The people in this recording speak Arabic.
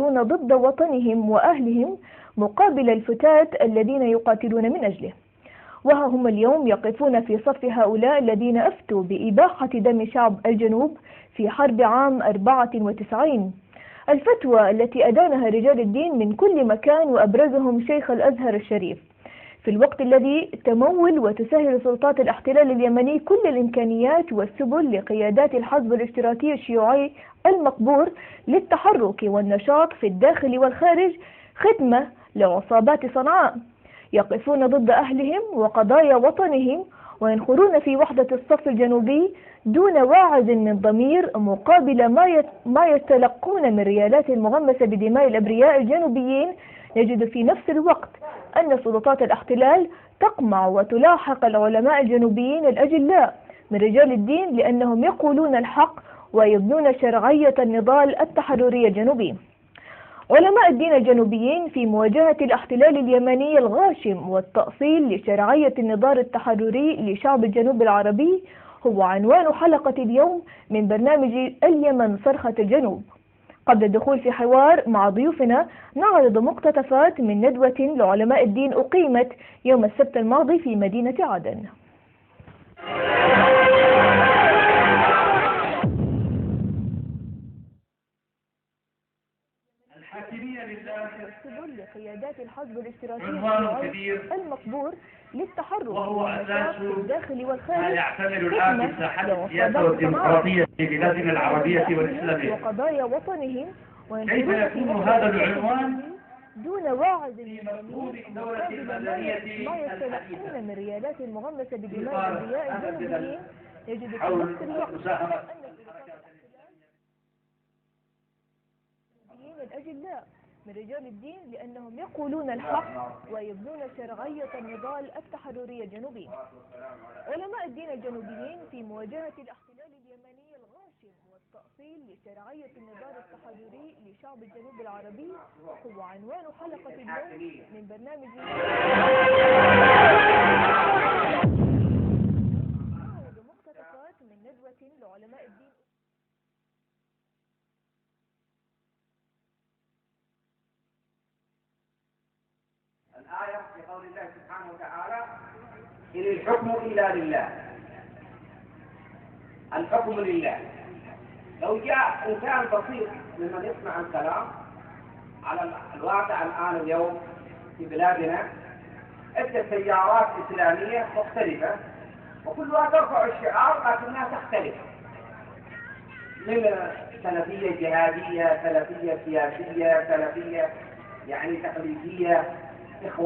ينتصرون ضد وطنهم وأهلهم مقابل الفتات الذين يقاتلون من أجله. وها هم اليوم يقفون في صف هؤلاء الذين أفتوا بإباحة دم شعب الجنوب في حرب عام 94. الفتوى التي أدانها رجال الدين من كل مكان وأبرزهم شيخ الأزهر الشريف، في الوقت الذي تمول وتسهل سلطات الاحتلال اليمني كل الإمكانيات والسبل لقيادات الحزب الاشتراكي الشيوعي المقبور للتحرك والنشاط في الداخل والخارج خدمة لعصابات صنعاء، يقفون ضد أهلهم وقضايا وطنهم وينخرون في وحدة الصف الجنوبي دون واعظ من ضمير مقابل ما يتلقون من ريالات مغمسة بدماء الأبرياء الجنوبيين. يجد في نفس الوقت أن سلطات الاحتلال تقمع وتلاحق العلماء الجنوبيين الأجلاء من رجال الدين لأنهم يقولون الحق ويبنون شرعية النضال التحرري الجنوبي. علماء الدين الجنوبيين في مواجهة الاحتلال اليمني الغاشم والتأصيل لشرعية النضال التحرري لشعب الجنوب العربي هو عنوان حلقة اليوم من برنامج اليمن صرخة الجنوب. قبل الدخول في حوار مع ضيوفنا نعرض مقتطفات من ندوة لعلماء الدين أقيمت يوم السبت الماضي في مدينة عدن. الحاكمية لله والسبل لقيادات الحزب الاشتراكي عنوان كبير المقبور للتحرك وهو أساس في الداخل ما والخارج يعتمد الآن في ساحات السياسة والديمقراطية في بلادنا العربية والإسلامية. وقضايا وطنهم كيف يكون هذا العنوان دون واعظ في مفهوم الدولة مقابل المدنية ما يتلقون الحديثة من ريالات مغمسة بدماء الأبرياء الجنوبيين؟ يجد في حول نفس الوقت مساهمة الأجلاء من رجال الدين لأنهم يقولون الحق ويبنون شرعية النضال التحرري الجنوبي. علماء الدين الجنوبيين في مواجهة الاحتلال اليمني الغاشم والتأصيل لشرعية النضال التحرري لشعب الجنوب العربي هو عنوان حلقة اليوم من برنامج مقتطفات من ندوة لعلماء الدين. الآية في قول الله سبحانه وتعالى: إن الحكم إلا لله. الحكم لله. لو جاء إنسان بسيط ممن يسمع الكلام على الواقع الآن اليوم في بلادنا، عدة تيارات إسلامية مختلفة وكلها ترفع الشعار لكنها تختلف، من سلفية جهادية، سلفية سياسية، سلفية يعني تقليدية، إخوان